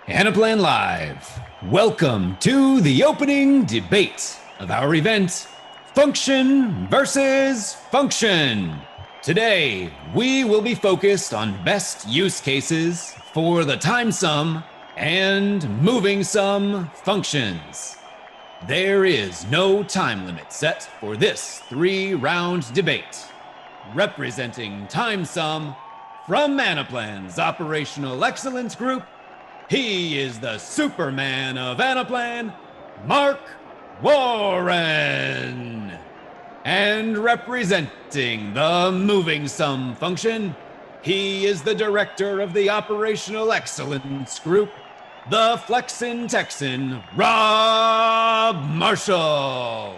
Anaplan Live. Welcome to the opening debate of our event, Function versus Function. Today, we will be focused on best use cases for the TIMESUM and MOVINGSUM functions. There is no time limit set for this three-round debate. Representing TIMESUM from Anaplan's Operational Excellence Group, he is the Superman of Anaplan, Mark Warren. And representing the MOVINGSUM function, he is the Director of the Operational Excellence Group, the Flexin Texan, Rob Marshall.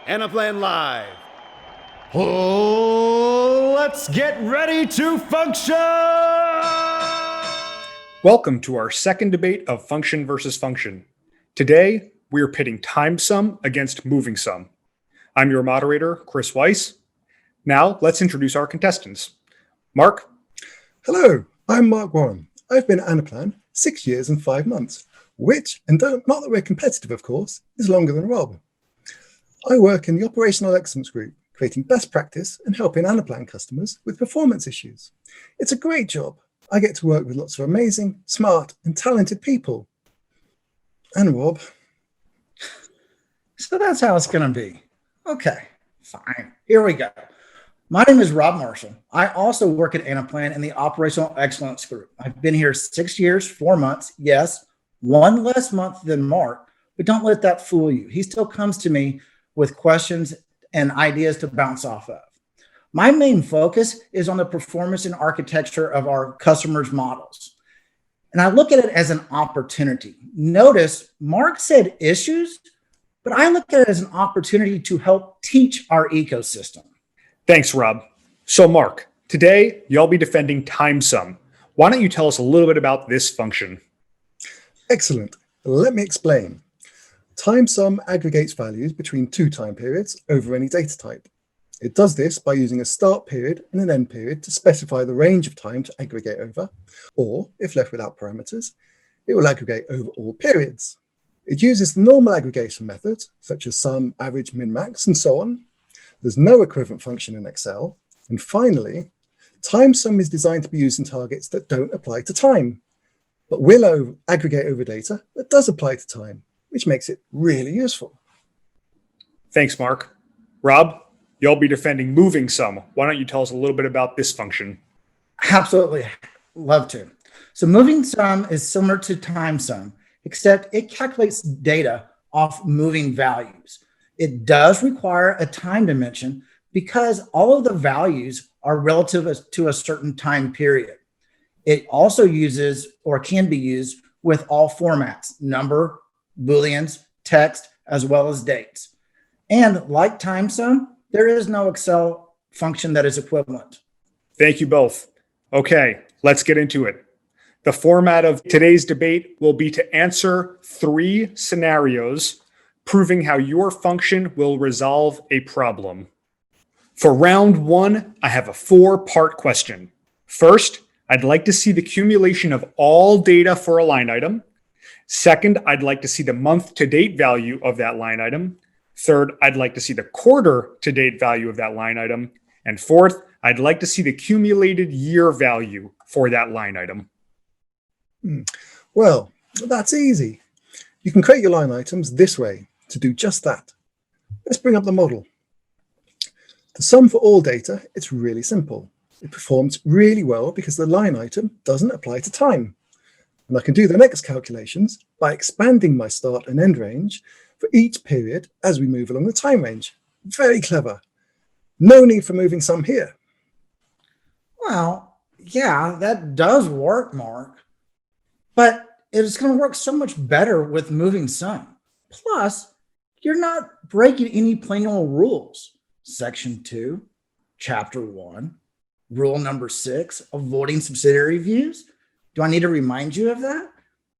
Anaplan Live. Oh, let's get ready to function! Welcome to our second debate of function versus function. Today, we are pitting TIMESUM against MOVINGSUM. I'm your moderator, Chris Weiss. Now, let's introduce our contestants. Mark. Hello, I'm Mark Warren. I've been at Anaplan 6 years and 5 months, which, and not that we're competitive, of course, is longer than Rob. I work in the Operational Excellence Group, creating best practice and helping Anaplan customers with performance issues. It's a great job. I get to work with lots of amazing, smart, and talented people. And Rob. So that's how it's going to be. Okay, fine. Here we go. My name is Rob Marshall. I also work at Anaplan in the Operational Excellence Group. I've been here 6 years, 4 months. Yes, one less month than Mark, but don't let that fool you. He still comes to me with questions and ideas to bounce off of. My main focus is on the performance and architecture of our customers' models. And I look at it as an opportunity. Notice Mark said issues, but I look at it as an opportunity to help teach our ecosystem. Thanks, Rob. So, Mark, today you'll be defending TIMESUM. Why don't you tell us a little bit about this function? Excellent. Let me explain. TIMESUM aggregates values between 2 time periods over any data type. It does this by using a start period and an end period to specify the range of time to aggregate over, or, if left without parameters, it will aggregate over all periods. It uses the normal aggregation methods, such as sum, average, min, max, and so on. There's no equivalent function in Excel. And finally, TIMESUM is designed to be used in targets that don't apply to time, but will aggregate over data that does apply to time, which makes it really useful. Thanks, Mark. Rob, you'll be defending MOVINGSUM. Why don't you tell us a little bit about this function? Absolutely. Love to. So MOVINGSUM is similar to TIMESUM, except it calculates data off moving values. It does require a time dimension because all of the values are relative to a certain time period. It also uses or can be used with all formats, number, Booleans, text, as well as dates. And like TIMESUM, there is no Excel function that is equivalent. Thank you both. Okay, let's get into it. The format of today's debate will be to answer 3 scenarios, proving how your function will resolve a problem. For round 1, I have a 4-part question. First, I'd like to see the accumulation of all data for a line item. Second, I'd like to see the month-to-date value of that line item. Third, I'd like to see the quarter-to-date value of that line item. And fourth, I'd like to see the accumulated year value for that line item. Well, that's easy. You can create your line items this way to do just that. Let's bring up the model. The sum for all data, it's really simple. It performs really well because the line item doesn't apply to time. And I can do the next calculations by expanding my start and end range for each period as we move along the time range. Very clever. No need for MOVINGSUM here. Well, yeah, that does work, Mark. But it's going to work so much better with MOVINGSUM. Plus, you're not breaking any plain old rules. Section 2, Chapter 1, Rule number 6, avoiding subsidiary views. Do I need to remind you of that?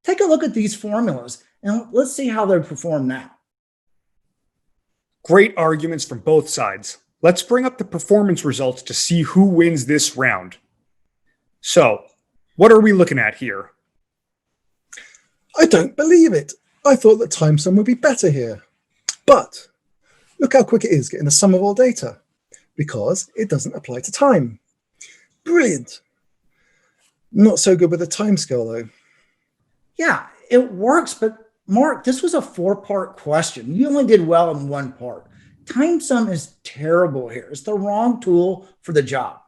Take a look at these formulas and let's see how they perform now. Great arguments from both sides. Let's bring up the performance results to see who wins this round. So, what are we looking at here? don't believe it. I thought that TimeSum would be better here. But look how quick it is getting the sum of all data, because it doesn't apply to time. Brilliant. Not so good with the timescale though. Yeah, it works, but Mark, this was a 4-part question. You only did well in 1 part. TimeSum is terrible here. It's the wrong tool for the job.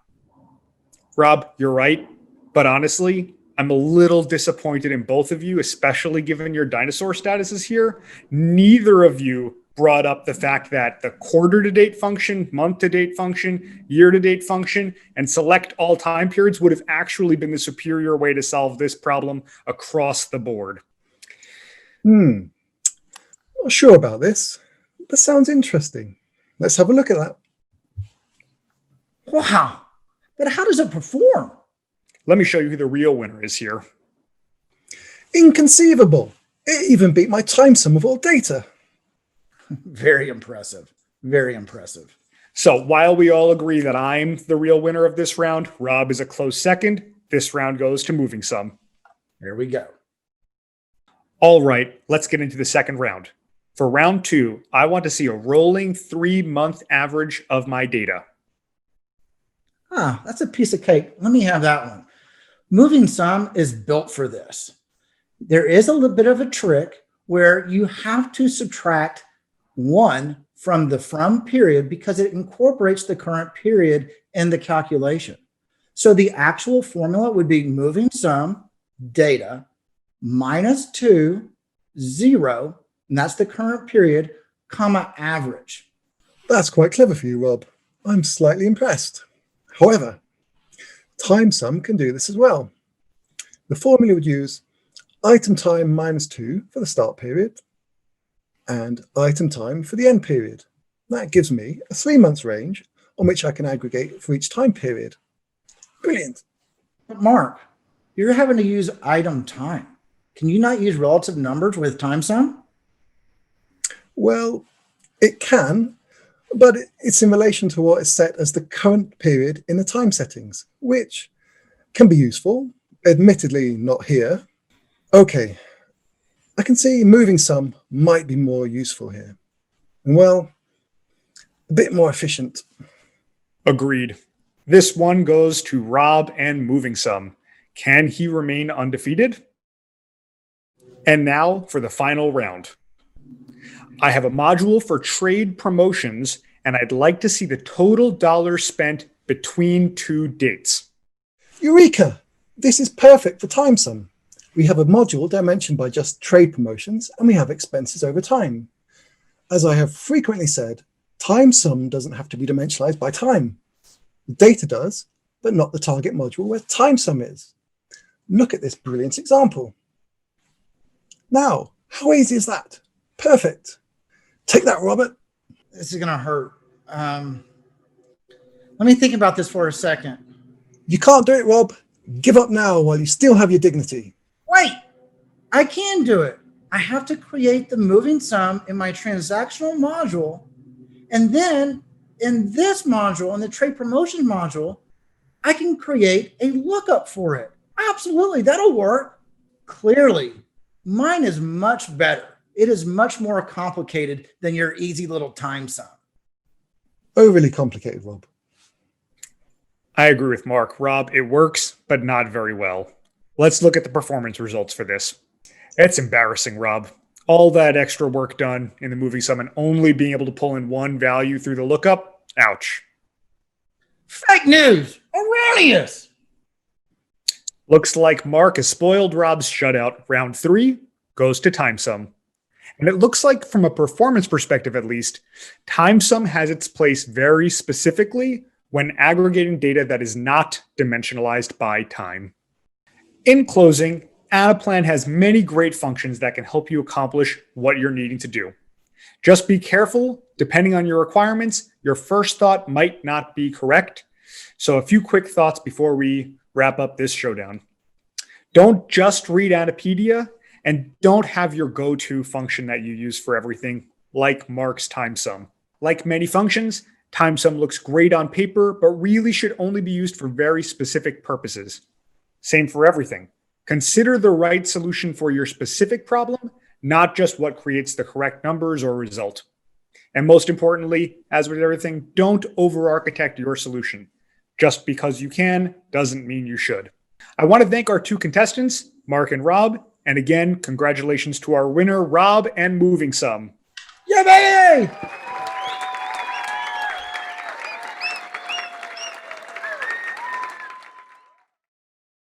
Rob, you're right. But honestly, I'm a little disappointed in both of you, especially given your dinosaur statuses here. Neither of you brought up the fact that the quarter-to-date function, month-to-date function, year-to-date function, and select all time periods would have actually been the superior way to solve this problem across the board. Not sure about this. That sounds interesting. Let's have a look at that. Wow, but how does it perform? Let me show you who the real winner is here. Inconceivable. It even beat my TimeSum of all data. Very impressive. Very impressive. So while we all agree that I'm the real winner of this round, Rob is a close second. This round goes to MOVINGSUM. There we go. All right, let's get into the second round. For round 2, I want to see a rolling 3-month average of my data. That's a piece of cake. Let me have that one. MOVINGSUM is built for this. There is a little bit of a trick where you have to subtract 1 from the from period because it incorporates the current period in the calculation. So the actual formula would be MOVINGSUM data minus 2, 0, and that's the current period, comma average. That's quite clever for you, Rob. I'm slightly impressed. However, TimeSum can do this as well. The formula would use item time minus 2 for the start period and item time for the end period. That gives me a 3-month range on which I can aggregate for each time period. Brilliant. But Mark, you're having to use item time. Can you not use relative numbers with TimeSum? Well, it can, but it's in relation to what is set as the current period in the time settings, which can be useful, admittedly not here. Okay, I can see MOVINGSUM might be more useful here. And well, a bit more efficient. Agreed. This one goes to Rob and MOVINGSUM. Can he remain undefeated? And now for the final round. I have a module for trade promotions, and I'd like to see the total dollars spent between 2 dates. Eureka! This is perfect for TimeSum. We have a module dimensioned by just trade promotions, and we have expenses over time. As I have frequently said, TimeSum doesn't have to be dimensionalized by time. The data does, but not the target module where TimeSum is. Look at this brilliant example. Now, how easy is that? Perfect. Take that, Robert. This is going to hurt. Let me think about this for a second. You can't do it, Rob. Give up now while you still have your dignity. Wait, I can do it. I have to create the MOVINGSUM in my transactional module. And then in this module, in the trade promotion module, I can create a lookup for it. Absolutely, that'll work. Clearly, mine is much better. It is much more complicated than your easy little TimeSum. Overly complicated, Rob. I agree with Mark. Rob, it works, but not very well. Let's look at the performance results for this. It's embarrassing, Rob. All that extra work done in the MOVINGSUM and only being able to pull in 1 value through the lookup. Ouch. Fake news! Erroneous! Looks like Mark has spoiled Rob's shutout. Round 3 goes to TimeSum. And it looks like, from a performance perspective at least, TimeSum has its place very specifically when aggregating data that is not dimensionalized by time. In closing, Anaplan has many great functions that can help you accomplish what you're needing to do. Just be careful. Depending on your requirements, your first thought might not be correct. So a few quick thoughts before we wrap up this showdown. Don't just read Anapedia, and don't have your go-to function that you use for everything, like Mark's TimeSum. Like many functions, TimeSum looks great on paper, but really should only be used for very specific purposes. Same for everything. Consider the right solution for your specific problem, not just what creates the correct numbers or result. And most importantly, as with everything, don't over-architect your solution. Just because you can doesn't mean you should. I want to thank our two contestants, Mark and Rob. And again, congratulations to our winner, Rob and MOVINGSUM. Yeah, baby!